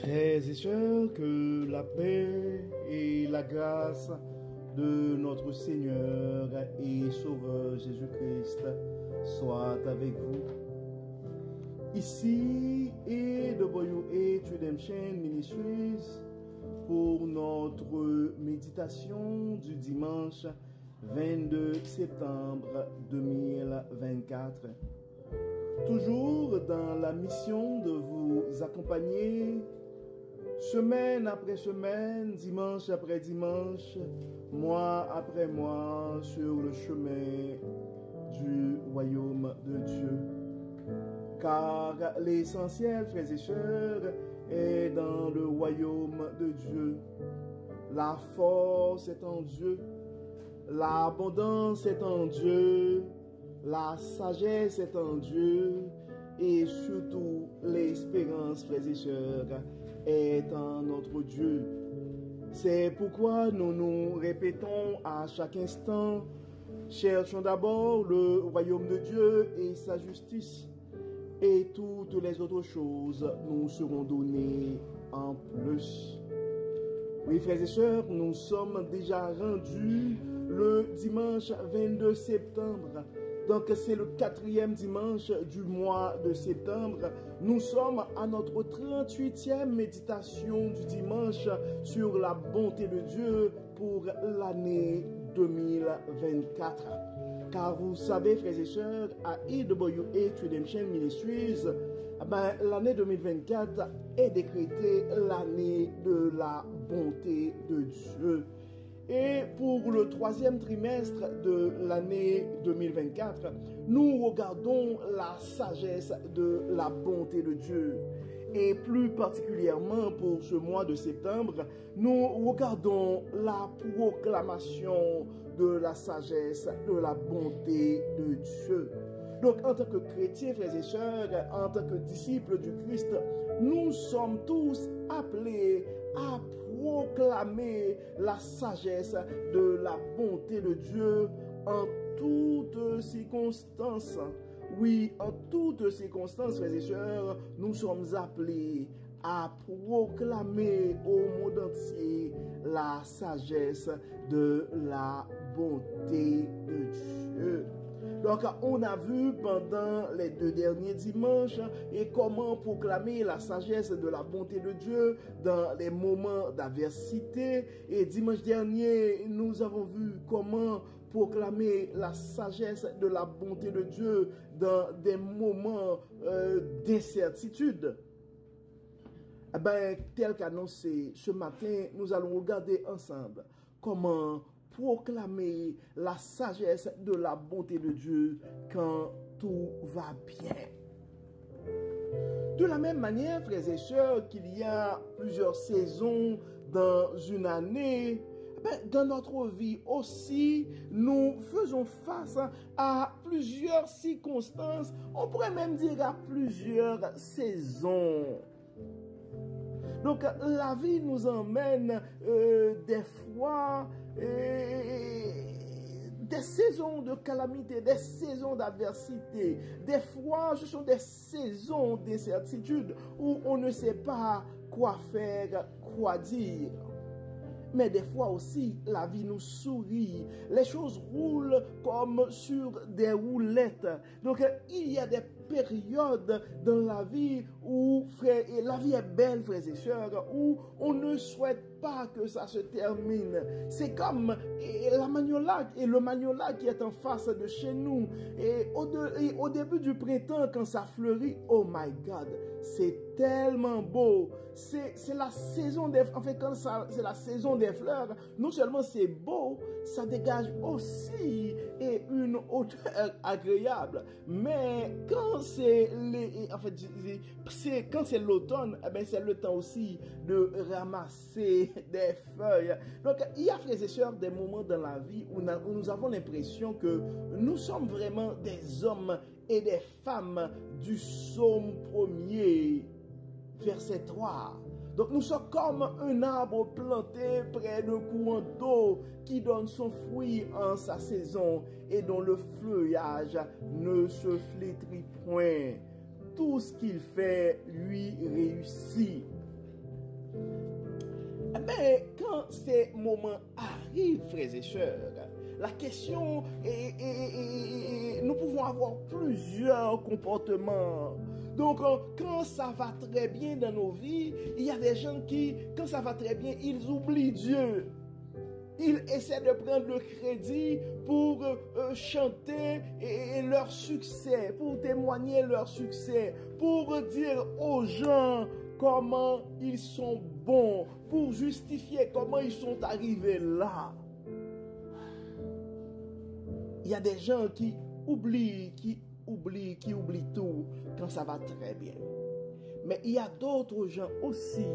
Frères et sœurs, que la paix et la grâce de notre Seigneur et Sauveur Jésus-Christ soient avec vous. Ici AWH Redemption Ministries pour notre méditation du dimanche 22 septembre 2024. Toujours dans la mission de vous accompagner semaine après semaine, dimanche après dimanche, mois après mois sur le chemin du royaume de Dieu. Car l'essentiel, frères et sœurs, est dans le royaume de Dieu. La force est en Dieu, l'abondance est en Dieu, la sagesse est en Dieu et surtout l'espérance, frères et sœurs, est en notre Dieu. C'est pourquoi nous nous répétons à chaque instant, cherchons d'abord le royaume de Dieu et sa justice, et toutes les autres choses nous seront données en plus. Oui, frères et sœurs, nous sommes déjà rendus le dimanche 22 septembre. Donc, c'est le 4e dimanche du mois de septembre. Nous sommes à notre 38e méditation du dimanche sur la bonté de Dieu pour l'année 2024. Car vous savez, frères et sœurs, à AWH Redemption Ministries, l'année 2024 est décrétée l'année de la bonté de Dieu. Et pour le 3e trimestre de l'année 2024, nous regardons la sagesse de la bonté de Dieu. Et plus particulièrement pour ce mois de septembre, nous regardons la proclamation de la sagesse de la bonté de Dieu. Donc, en tant que chrétiens, frères et sœurs, en tant que disciples du Christ, nous sommes tous appelés à proclamer la sagesse de la bonté de Dieu en toutes circonstances. Oui, en toutes circonstances, frères et sœurs, nous sommes appelés à proclamer au monde entier la sagesse de la bonté de Dieu. Donc, on a vu pendant les 2 derniers dimanches et comment proclamer la sagesse de la bonté de Dieu dans les moments d'adversité. Et dimanche dernier, nous avons vu comment proclamer la sagesse de la bonté de Dieu dans des moments d'incertitude. Tel qu'annoncé ce matin, nous allons regarder ensemble comment proclamer la sagesse de la bonté de Dieu quand tout va bien. De la même manière, frères et sœurs, qu'il y a plusieurs saisons dans une année, dans notre vie aussi, nous faisons face à plusieurs circonstances, on pourrait même dire à plusieurs saisons. Donc, la vie nous emmène des fois des saisons de calamité, des saisons d'adversité. Des fois, ce sont des saisons d'incertitude où on ne sait pas quoi faire, quoi dire. Mais des fois aussi, la vie nous sourit. Les choses roulent comme sur des roulettes. Donc, il y a des périodes dans la vie où, et la vie est belle, frères et sœurs, où on ne souhaite pas que ça se termine. C'est comme la Magnolia et le Magnolia qui est en face de chez nous. Et au début du printemps, quand ça fleurit, oh my God, c'est tellement beau. C'est la saison des... En fait, quand c'est la saison des fleurs, non seulement c'est beau, ça dégage aussi une odeur agréable. Mais quand c'est quand c'est l'automne, c'est le temps aussi de ramasser des feuilles. Donc, il y a, frères et sœurs, des moments dans la vie où nous avons l'impression que nous sommes vraiment des hommes et des femmes du psaume 1er, verset 3. Donc nous sommes comme un arbre planté près d'un courant d'eau qui donne son fruit en sa saison et dont le feuillage ne se flétrit point. Tout ce qu'il fait lui réussit. moment arrive, frères et sœurs, la question nous pouvons avoir plusieurs comportements. Donc, quand ça va très bien dans nos vies, il y a des gens qui, quand ça va très bien, ils oublient Dieu. Ils essaient de prendre le crédit pour chanter leur succès, pour témoigner leur succès, pour dire aux gens comment ils sont bons, pour justifier comment ils sont arrivés là. Il y a des gens qui oublient tout quand ça va très bien. Mais il y a d'autres gens aussi,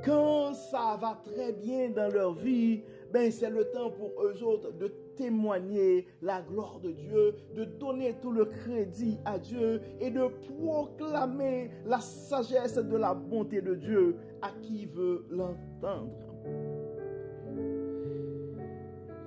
quand ça va très bien dans leur vie, ben c'est le temps pour eux autres de témoigner la gloire de Dieu, de donner tout le crédit à Dieu et de proclamer la sagesse de la bonté de Dieu à qui veut l'entendre.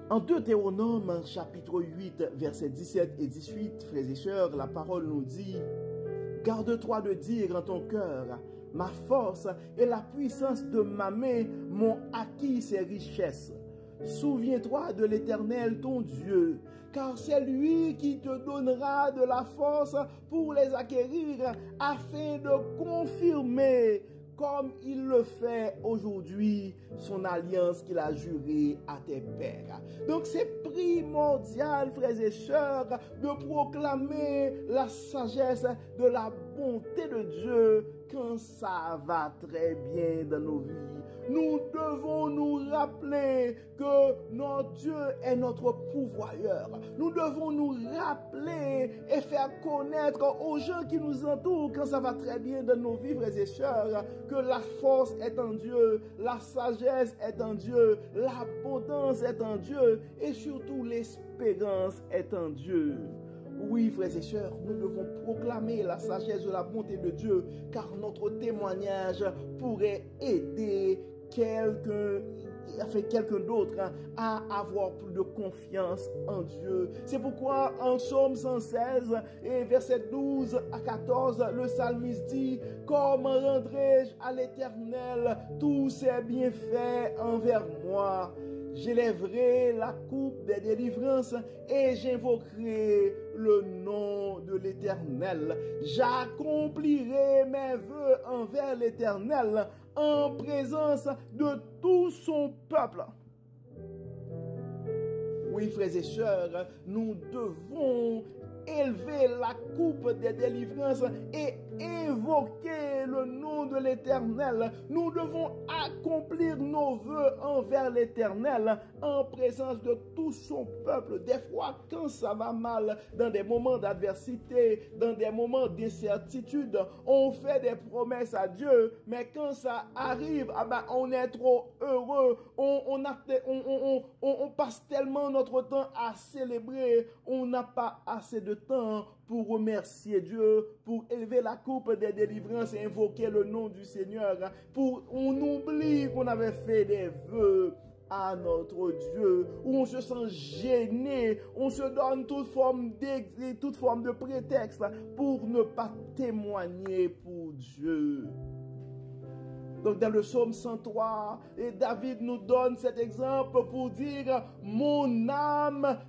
En Deutéronome, chapitre 8, versets 17 et 18, frères et sœurs, la parole nous dit « Garde-toi de dire en ton cœur, ma force et la puissance de ma main m'ont acquis ces richesses. Souviens-toi de l'Éternel ton Dieu, car c'est lui qui te donnera de la force pour les acquérir, afin de confirmer comme il le fait aujourd'hui, son alliance qu'il a jurée à tes pères. » Donc c'est primordial, frères et sœurs, de proclamer la sagesse de la bonté de Dieu quand ça va très bien dans nos vies. Nous devons nous rappeler que notre Dieu est notre pourvoyeur. Nous devons nous rappeler et faire connaître aux gens qui nous entourent quand ça va très bien dans nos vies, frères et sœurs, que la force est en Dieu, la sagesse est en Dieu, l'abondance est en Dieu et surtout l'espérance est en Dieu. Oui, frères et sœurs, nous devons proclamer la sagesse de la bonté de Dieu, car notre témoignage pourrait aider quelqu'un d'autre à avoir plus de confiance en Dieu. C'est pourquoi en Psaume 116 et verset 12 à 14, le psalmiste dit « Comment rendrai-je à l'Éternel tous ses bienfaits envers moi ? J'élèverai la coupe des délivrances et j'invoquerai le nom de l'Éternel. J'accomplirai mes vœux envers l'Éternel en présence de tout son peuple. » Oui, frères et sœurs, nous devons élever la coupe des délivrances et invoquer le nom de l'Éternel. Nous devons accomplir nos vœux envers l'Éternel en présence de tout son peuple. Des fois, quand ça va mal, dans des moments d'adversité, dans des moments d'incertitude, on fait des promesses à Dieu, mais quand ça arrive, on est trop heureux, on passe tellement notre temps à célébrer, on n'a pas assez de temps pour remercier Dieu, pour élever la coupe des délivrances et invoquer le nom du Seigneur. On oublie qu'on avait fait des vœux à notre Dieu, où on se sent gêné, on se donne toute forme de prétexte pour ne pas témoigner pour Dieu. Donc dans le psaume 103, David nous donne cet exemple pour dire « Mon âme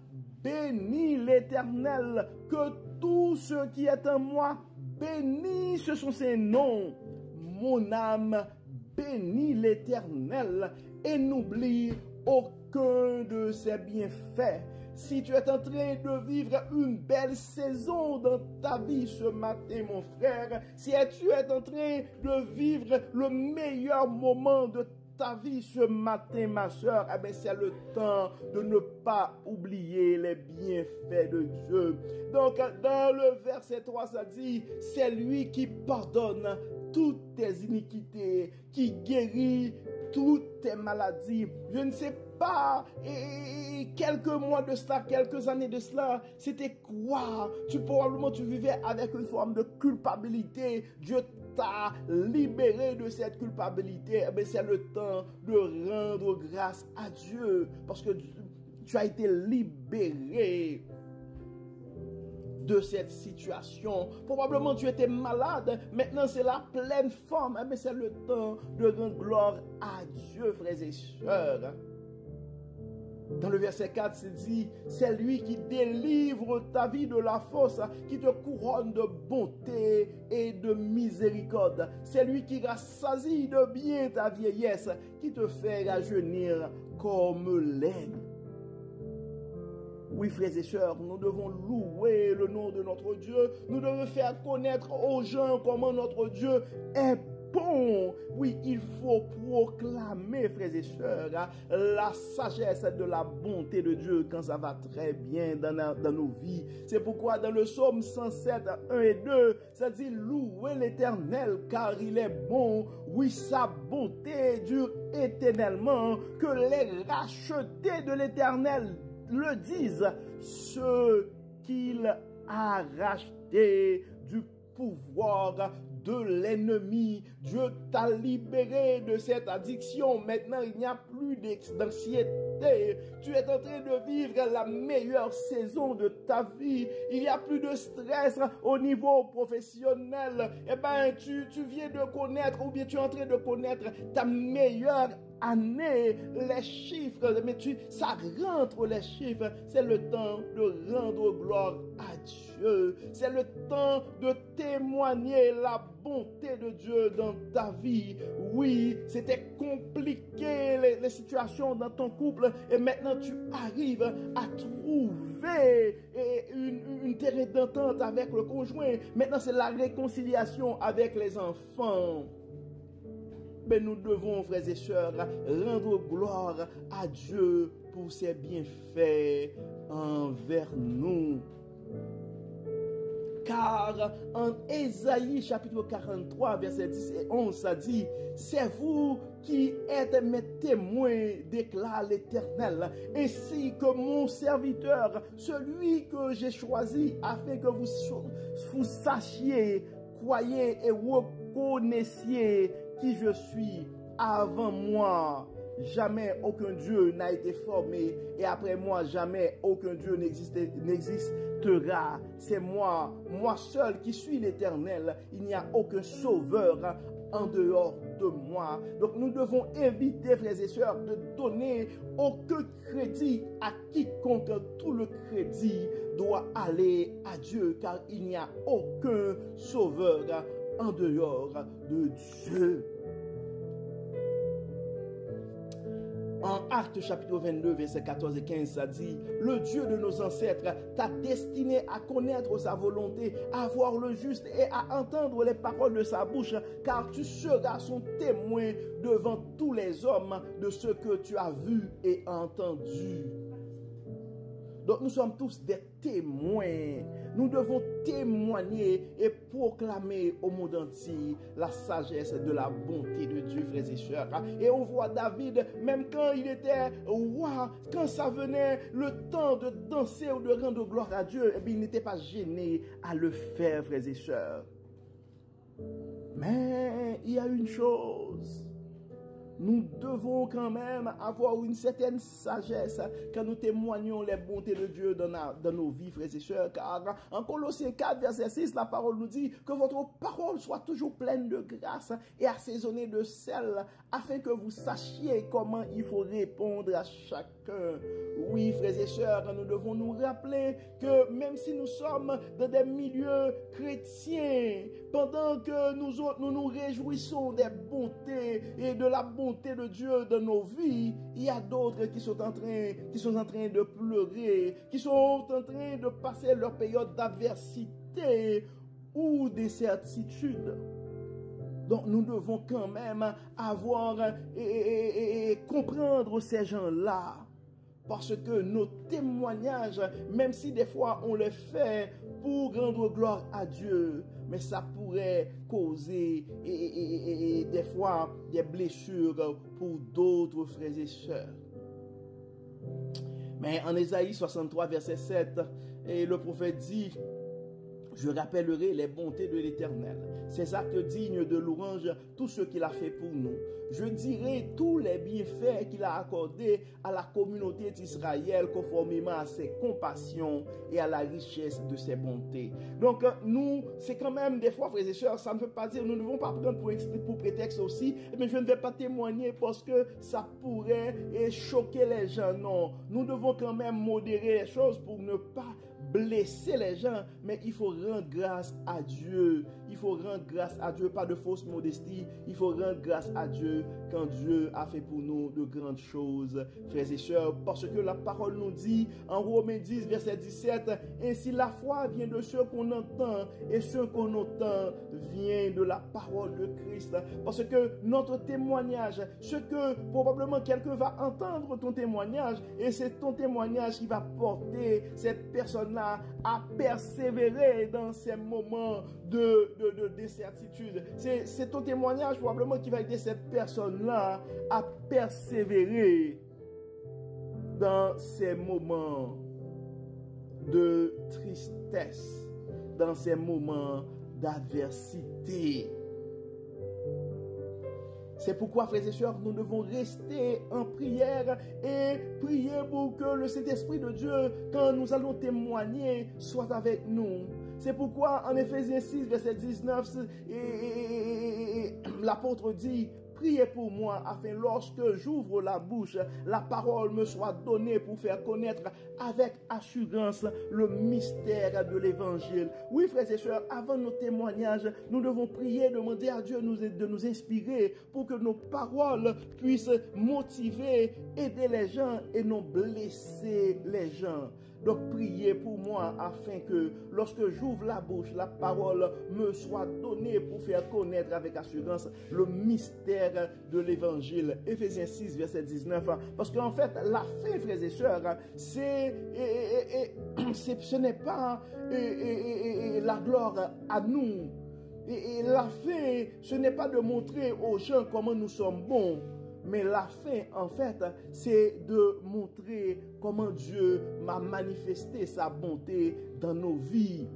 bénit l'Éternel, que tout ce qui est en moi bénisse ses noms. Mon âme bénit l'Éternel et n'oublie aucun de ses bienfaits. » Si tu es en train de vivre une belle saison dans ta vie ce matin, mon frère, si tu es en train de vivre le meilleur moment de ta vie ce matin, ma soeur, c'est le temps de ne pas oublier les bienfaits de Dieu. Donc, dans le verset 3, ça dit, c'est lui qui pardonne toutes tes iniquités, qui guérit toutes tes maladies. Je ne sais pas, quelques mois de cela, quelques années de cela, c'était quoi? Probablement tu vivais avec une forme de culpabilité. Dieu t'a libéré de cette culpabilité. C'est le temps de rendre grâce à Dieu parce que tu as été libéré. de cette situation. Probablement tu étais malade, maintenant c'est la pleine forme. Mais c'est le temps de rendre gloire à Dieu, frères et sœurs. Dans le verset 4, c'est dit, c'est lui qui délivre ta vie de la fosse, qui te couronne de bonté et de miséricorde. C'est lui qui rassasie de bien ta vieillesse, qui te fait rajeunir comme l'aigle. Oui, frères et sœurs, nous devons louer le nom de notre Dieu. Nous devons faire connaître aux gens comment notre Dieu est bon. Oui, il faut proclamer, frères et sœurs, la sagesse de la bonté de Dieu quand ça va très bien dans nos vies. C'est pourquoi dans le psaume 107, 1 et 2, ça dit louez l'Éternel car il est bon. Oui, sa bonté dure éternellement. Que les rachetés de l'Éternel le disent, ceux qu'il a rachetés du pouvoir de l'ennemi. Dieu t'a libéré de cette addiction. Maintenant, il n'y a plus d'anxiété. Tu es en train de vivre la meilleure saison de ta vie. Il n'y a plus de stress au niveau professionnel. Eh bien, tu viens de connaître, ou bien tu es en train de connaître ta meilleure année, les chiffres, mais ça rentre les chiffres. C'est le temps de rendre gloire à Dieu. C'est le temps de témoigner la bonté de Dieu dans ta vie. Oui, c'était compliqué les situations dans ton couple et maintenant tu arrives à trouver une terrain d'entente avec le conjoint. Maintenant c'est la réconciliation avec les enfants. Mais nous devons, frères et sœurs, rendre gloire à Dieu pour ses bienfaits envers nous. Car en Ésaïe chapitre 43, verset 10 et 11, ça dit, c'est vous qui êtes mes témoins, déclare l'Éternel, ainsi que mon serviteur, celui que j'ai choisi, afin que vous sachiez, croyez et reconnaissiez qui je suis. Avant moi, jamais aucun Dieu n'a été formé et après moi, jamais aucun Dieu n'existera. C'est moi seul qui suis l'Éternel. Il n'y a aucun sauveur en dehors de moi. Donc nous devons éviter, frères et sœurs, de donner aucun crédit à quiconque. Tout le crédit doit aller à Dieu car il n'y a aucun sauveur en dehors de Dieu. En Actes chapitre 22, verset 14 et 15, ça dit, le Dieu de nos ancêtres t'a destiné à connaître sa volonté, à voir le juste et à entendre les paroles de sa bouche, car tu seras son témoin devant tous les hommes de ce que tu as vu et entendu. Donc nous sommes tous des témoins. Nous devons témoigner et proclamer au monde entier la sagesse de la bonté de Dieu, frères et sœurs. Et on voit David, même quand il était roi, quand ça venait le temps de danser ou de rendre gloire à Dieu, eh bien, il n'était pas gêné à le faire, frères et sœurs. Mais il y a une chose. Nous devons quand même avoir une certaine sagesse quand nous témoignons les bontés de Dieu dans nos vies, frères et sœurs. Car en Colossiens 4, verset 6, la parole nous dit que votre parole soit toujours pleine de grâce et assaisonnée de sel, afin que vous sachiez comment il faut répondre à chacun. Oui, frères et sœurs, nous devons nous rappeler que même si nous sommes dans des milieux chrétiens, pendant que nous nous réjouissons des bontés et de la bonté de Dieu dans nos vies, il y a d'autres qui sont en train de pleurer, qui sont en train de passer leur période d'adversité ou d'incertitude. Donc nous devons quand même avoir et comprendre ces gens-là. Parce que nos témoignages, même si des fois on les fait pour rendre gloire à Dieu, mais ça pourrait causer des fois des blessures pour d'autres frères et sœurs. Mais en Ésaïe 63, verset 7, et le prophète dit, Je rappellerai les bontés de l'Éternel, ses actes dignes de louange, tout ce qu'il a fait pour nous. Je dirai tous les bienfaits qu'il a accordés à la communauté d'Israël conformément à ses compassions et à la richesse de ses bontés. Donc nous, c'est quand même des fois, frères et sœurs, ça ne veut pas dire, nous ne devons pas prendre pour prétexte aussi, mais je ne vais pas témoigner parce que ça pourrait choquer les gens. Non, nous devons quand même modérer les choses pour ne pas blesser les gens, mais il faut rendre grâce à Dieu. Il faut rendre grâce à Dieu, pas de fausse modestie. Il faut rendre grâce à Dieu quand Dieu a fait pour nous de grandes choses, frères et sœurs, parce que la parole nous dit en Romains 10, verset 17, ainsi la foi vient de ce qu'on entend et ce qu'on entend vient de la parole de Christ. Parce que notre témoignage, ce que probablement quelqu'un va entendre ton témoignage, et c'est ton témoignage qui va porter cette personne-là à persévérer dans ces moments d'incertitude. C'est ton témoignage probablement qui va aider cette personne-là à persévérer dans ces moments de tristesse, dans ces moments d'adversité. C'est pourquoi, frères et sœurs, nous devons rester en prière et prier pour que le Saint-Esprit de Dieu, quand nous allons témoigner, soit avec nous. C'est pourquoi, en Éphésiens 6, verset 19, l'apôtre dit, priez pour moi afin lorsque j'ouvre la bouche, la parole me soit donnée pour faire connaître avec assurance le mystère de l'évangile. Oui, frères et sœurs, avant nos témoignages, nous devons prier, demander à Dieu de nous inspirer pour que nos paroles puissent motiver, aider les gens et non blesser les gens. Donc priez pour moi afin que lorsque j'ouvre la bouche, la parole me soit donnée pour faire connaître avec assurance le mystère de l'évangile. Éphésiens 6, verset 19. Parce qu'en fait, la fin, frères et sœurs, ce n'est pas la gloire à nous. Et la fin, ce n'est pas de montrer aux gens comment nous sommes bons. Mais la fin, en fait, c'est de montrer comment Dieu m'a manifesté sa bonté dans nos vies.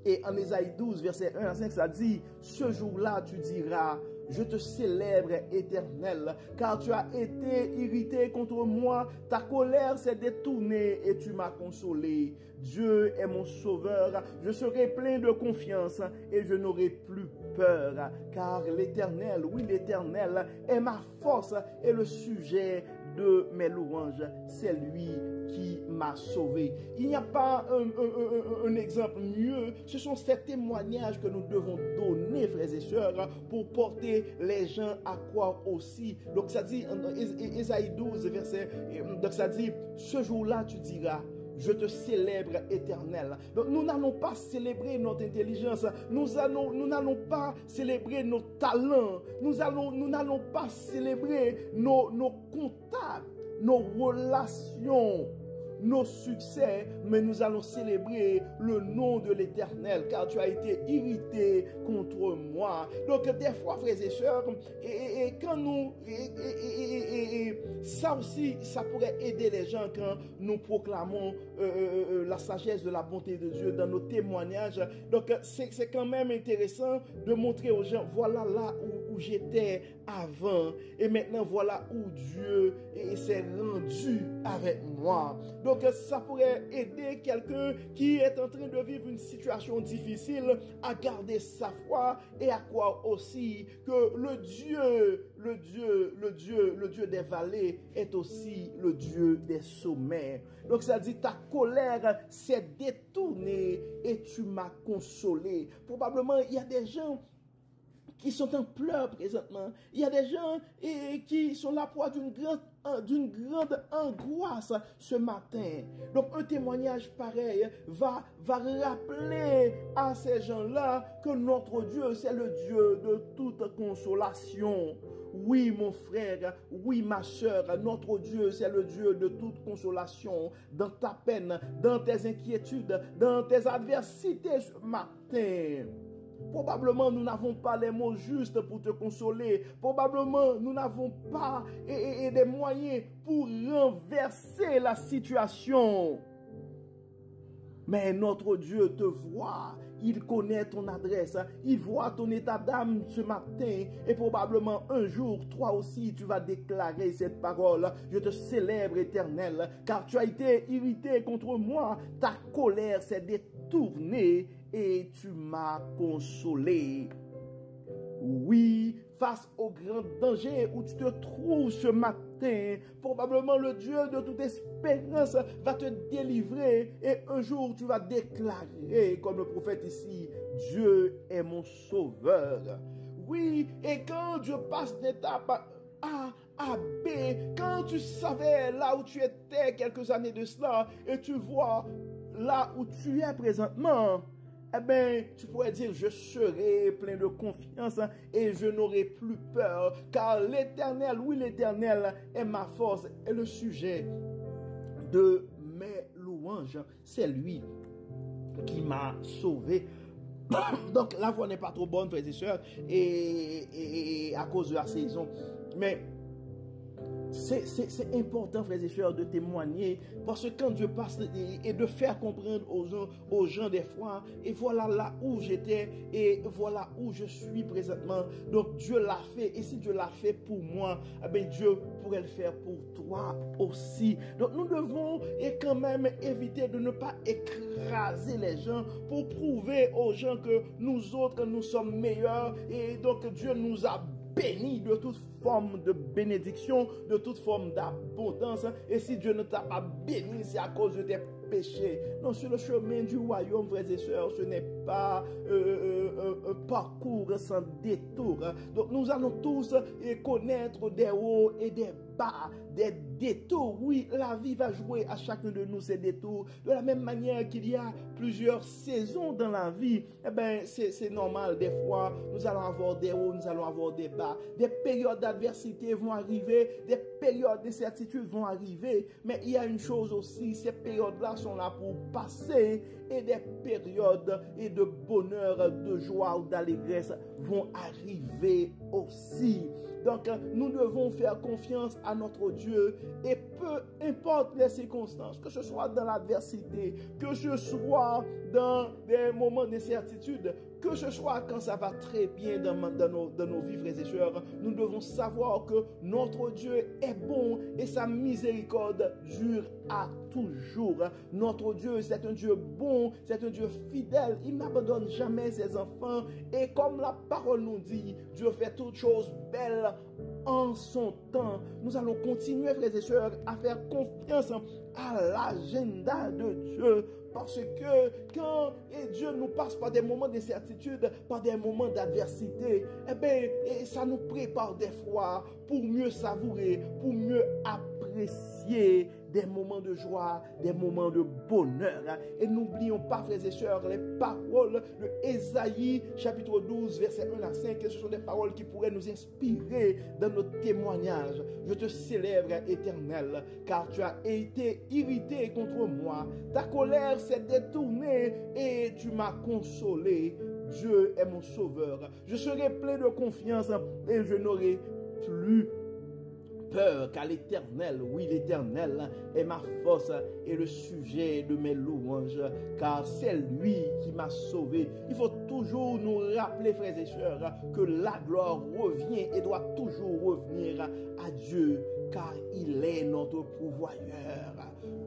Et en Ésaïe 12, verset 1 à 5, ça dit, ce jour-là, tu diras, je te célèbre, Éternel, car tu as été irrité contre moi, ta colère s'est détournée et tu m'as consolé. Dieu est mon sauveur, je serai plein de confiance et je n'aurai plus peur, car l'Éternel, oui l'Éternel, est ma force et le sujet de mes louanges, c'est lui qui m'a sauvé. Il n'y a pas un exemple mieux. Ce sont ces témoignages que nous devons donner, frères et sœurs, pour porter les gens à croire aussi. Donc ça dit, Ésaïe 12, verset, donc ça dit, ce jour-là tu diras, je te célèbre, Éternel. Donc nous n'allons pas célébrer notre intelligence. Nous n'allons pas célébrer nos talents. Nous n'allons pas célébrer nos contacts, nos relations, nos succès, mais nous allons célébrer le nom de l'Éternel, car tu as été irrité contre moi. Donc des fois, frères et sœurs, et quand nous, ça aussi, ça pourrait aider les gens quand nous proclamons la sagesse de la bonté de Dieu dans nos témoignages. Donc c'est quand même intéressant de montrer aux gens, voilà là où j'étais avant, et maintenant voilà où Dieu s'est rendu avec moi. Donc ça pourrait aider quelqu'un qui est en train de vivre une situation difficile à garder sa foi et à croire aussi que le Dieu des vallées est aussi le Dieu des sommets. Donc ça dit, ta colère s'est détournée et tu m'as consolé. Probablement il y a des gens qui sont en pleurs présentement. Il y a des gens qui sont la proie d'une grande angoisse ce matin. Donc un témoignage pareil va rappeler à ces gens-là que notre Dieu, c'est le Dieu de toute consolation. Oui, mon frère, oui, ma soeur, notre Dieu, c'est le Dieu de toute consolation. Dans ta peine, dans tes inquiétudes, dans tes adversités ce matin. Probablement, nous n'avons pas les mots justes pour te consoler. Probablement, nous n'avons pas des moyens pour renverser la situation. Mais notre Dieu te voit il connaît ton adresse, il voit ton état d'âme ce matin et probablement un jour, toi aussi, tu vas déclarer cette parole. Je te célèbre, Éternel, car tu as été irrité contre moi, ta colère s'est détournée et tu m'as consolé. Oui, face au grand danger où tu te trouves ce matin, probablement le Dieu de toute espérance va te délivrer et un jour tu vas déclarer comme le prophète ici, Dieu est mon sauveur. Oui, et quand Dieu passe d'étape A à B, quand tu savais là où tu étais quelques années de cela et tu vois là où tu es présentement, eh bien, tu pourrais dire, je serai plein de confiance et je n'aurai plus peur, car l'Éternel, oui, l'Éternel est ma force et le sujet de mes louanges. C'est lui qui m'a sauvé. Donc, la voix n'est pas trop bonne, frères et sœurs, et à cause de la saison. Mais c'est important, frères et sœurs, de témoigner, parce que quand Dieu passe et de faire comprendre aux gens des fois, et voilà là où j'étais et voilà où je suis présentement. Donc Dieu l'a fait, et si Dieu l'a fait pour moi, eh bien Dieu pourrait le faire pour toi aussi. Donc nous devons quand même éviter de ne pas écraser les gens pour prouver aux gens que nous autres, nous sommes meilleurs, et donc Dieu nous a béni de toute forme de bénédiction, de toute forme d'abondance. Et si Dieu ne t'a pas béni, c'est à cause de tes péchés. Non, sur le chemin du royaume, frères et sœurs, ce n'est pas un parcours sans détour. Donc nous allons tous connaître des hauts et des bas, des détours. Oui, la vie va jouer à chacun de nous ces détours. De la même manière qu'il y a plusieurs saisons dans la vie, eh bien, c'est normal. Des fois, nous allons avoir des hauts, nous allons avoir des bas. Des périodes d'adversité vont arriver, des périodes d'incertitude vont arriver. Mais il y a une chose aussi, ces périodes-là sont là pour passer et des périodes et de bonheur, de joie ou d'allégresse vont arriver aussi. Donc, nous devons faire confiance à notre Dieu et peu importe les circonstances, que ce soit dans l'adversité, que ce soit dans des moments d'incertitude, que ce soit quand ça va très bien dans nos vies, frères et sœurs, nous devons savoir que notre Dieu est bon et sa miséricorde dure à toujours. Notre Dieu, c'est un Dieu bon, c'est un Dieu fidèle, il n'abandonne jamais ses enfants et comme la parole nous dit, Dieu fait toutes choses belles en son temps. Nous allons continuer, frères et sœurs, à faire confiance à l'agenda de Dieu. Parce que quand Dieu nous passe par des moments d'incertitude, par des moments d'adversité, eh bien, ça nous prépare des fois pour mieux savourer, pour mieux apprécier des moments de joie, des moments de bonheur. Et n'oublions pas, frères et sœurs, les paroles de Ésaïe, chapitre 12, versets 1 à 5. Ce sont des paroles qui pourraient nous inspirer dans notre témoignage. Je te célèbre, Éternel, car tu as été irrité contre moi. Ta colère s'est détournée et tu m'as consolé. Dieu est mon sauveur. Je serai plein de confiance et je n'aurai plus peur, car l'Éternel, oui, l'Éternel est ma force et le sujet de mes louanges, car c'est lui qui m'a sauvé. Il faut toujours nous rappeler, frères et sœurs, que la gloire revient et doit toujours revenir à Dieu, car il est notre pourvoyeur.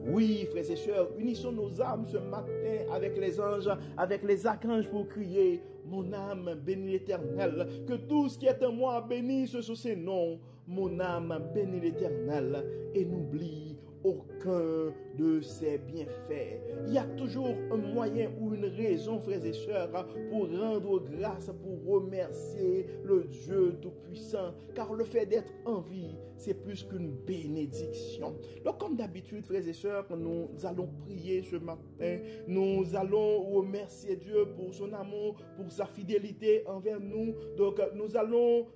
Oui, frères et sœurs, unissons nos âmes ce matin avec les anges, avec les archanges pour crier: mon âme bénit l'Éternel, que tout ce qui est en moi bénisse ses noms. Mon âme bénit l'Éternel et n'oublie aucun de ses bienfaits. Il y a toujours un moyen ou une raison, frères et sœurs, pour rendre grâce, pour remercier le Dieu Tout-Puissant, car le fait d'être en vie, c'est plus qu'une bénédiction. Donc, comme d'habitude, frères et sœurs, nous allons prier ce matin, nous allons remercier Dieu pour son amour, pour sa fidélité envers nous. Donc, nous allons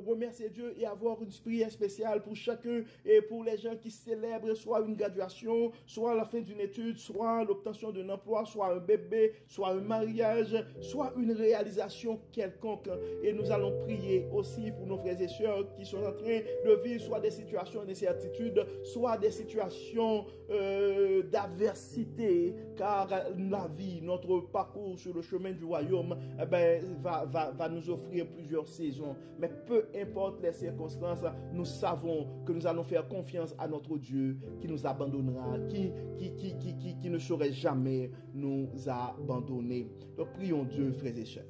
remercier Dieu et avoir une prière spéciale pour chacun et pour les gens qui célèbrent soit une graduation, promotion, soit la fin d'une étude, soit l'obtention d'un emploi, soit un bébé, soit un mariage, soit une réalisation quelconque. Et nous allons prier aussi pour nos frères et sœurs qui sont en train de vivre soit des situations d'incertitude, soit des situations d'adversité, car la vie, notre parcours sur le chemin du royaume, va nous offrir plusieurs saisons. Mais peu importe les circonstances, nous savons que nous allons faire confiance à notre Dieu qui nous abandonnera, qui ne saurait jamais nous abandonner. Donc prions Dieu, frères et sœurs.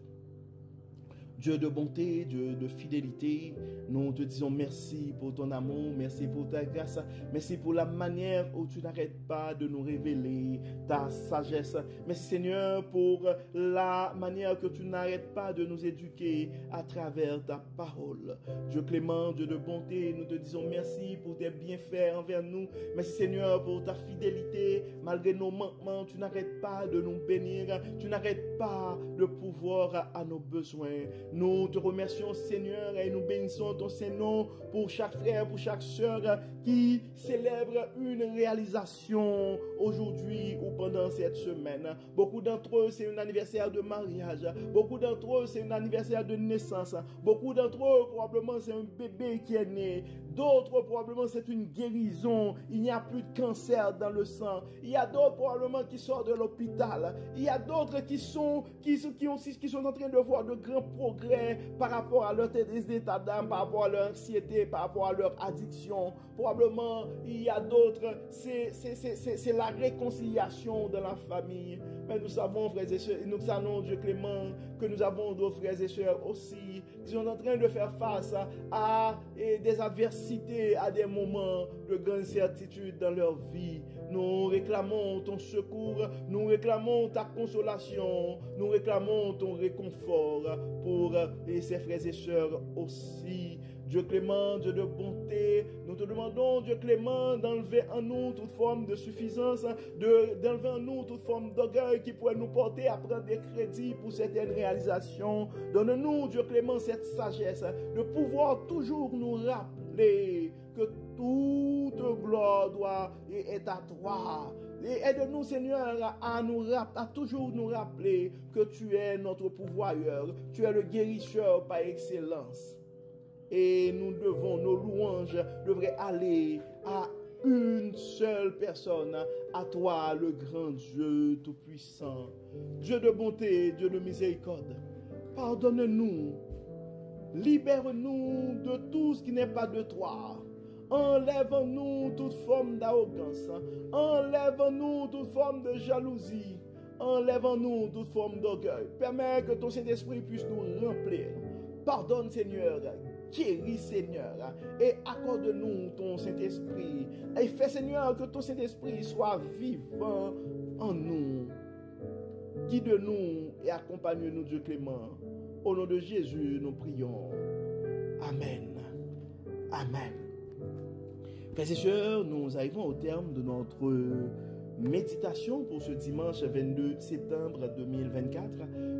Dieu de bonté, Dieu de fidélité, nous te disons merci pour ton amour, merci pour ta grâce, merci pour la manière où tu n'arrêtes pas de nous révéler ta sagesse. Merci Seigneur pour la manière que tu n'arrêtes pas de nous éduquer à travers ta parole. Dieu clément, Dieu de bonté, nous te disons merci pour tes bienfaits envers nous. Merci Seigneur pour ta fidélité, malgré nos manquements, tu n'arrêtes pas de nous bénir, tu n'arrêtes pas de pouvoir à nos besoins. Nous te remercions Seigneur et nous bénissons ton Saint-Nom pour chaque frère, pour chaque sœur qui célèbre une réalisation aujourd'hui ou pendant cette semaine. Beaucoup d'entre eux, c'est un anniversaire de mariage. Beaucoup d'entre eux, c'est un anniversaire de naissance. Beaucoup d'entre eux, probablement, c'est un bébé qui est né. D'autres, probablement, c'est une guérison. Il n'y a plus de cancer dans le sang. Il y a d'autres, probablement, qui sortent de l'hôpital. Il y a d'autres qui sont en train de voir de grands progrès par rapport à leur état d'âme, par rapport à leur anxiété, par rapport à leur addiction. Probablement, il y a d'autres, c'est la réconciliation de la famille. Mais nous savons, frères et sœurs, nous savons, Dieu clément, que nous avons d'autres frères et sœurs aussi qui sont en train de faire face à des adversités, à des moments de grande incertitude dans leur vie. Nous réclamons ton secours, nous réclamons ta consolation, nous réclamons ton réconfort pour ces frères et sœurs aussi. Dieu clément, Dieu de bonté, nous te demandons, Dieu clément, d'enlever en nous toute forme de suffisance, d'enlever en nous toute forme d'orgueil qui pourrait nous porter à prendre des crédits pour certaines réalisations. Donne-nous, Dieu clément, cette sagesse de pouvoir toujours nous rappeler que toute gloire est à toi. Et aide-nous, Seigneur, à toujours nous rappeler que tu es notre pourvoyeur, tu es le guérisseur par excellence. Et nos louanges devraient aller à une seule personne, à toi, le grand Dieu Tout-Puissant. Dieu de bonté, Dieu de miséricorde, pardonne-nous, libère-nous de tout ce qui n'est pas de toi. Enlève-nous toute forme d'arrogance, enlève-nous toute forme de jalousie, enlève-nous toute forme d'orgueil. Permets que ton Saint-Esprit puisse nous remplir. Pardonne, Seigneur, guéris, Seigneur, et accorde-nous ton Saint-Esprit. Et fais, Seigneur, que ton Saint-Esprit soit vivant en nous. Guide-nous et accompagne-nous, Dieu clément. Au nom de Jésus, nous prions. Amen. Amen. Frères et sœurs, nous arrivons au terme de notre méditation pour ce dimanche 22 septembre 2024.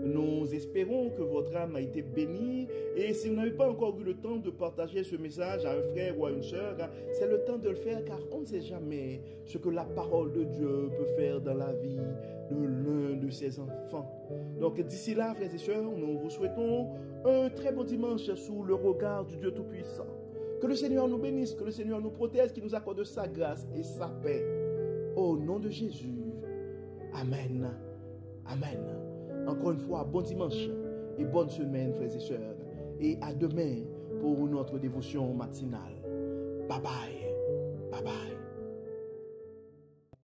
Nous espérons que votre âme a été bénie, et si vous n'avez pas encore eu le temps de partager ce message à un frère ou à une sœur, c'est le temps de le faire, car on ne sait jamais ce que la parole de Dieu peut faire dans la vie de l'un de ses enfants. Donc d'ici là, frères et sœurs, nous vous souhaitons un très bon dimanche sous le regard du Dieu Tout-Puissant. Que le Seigneur nous bénisse, que le Seigneur nous protège, qu'il nous accorde sa grâce et sa paix. Au nom de Jésus. Amen. Amen. Encore une fois, bon dimanche et bonne semaine, frères et sœurs. Et à demain pour notre dévotion matinale. Bye bye. Bye bye.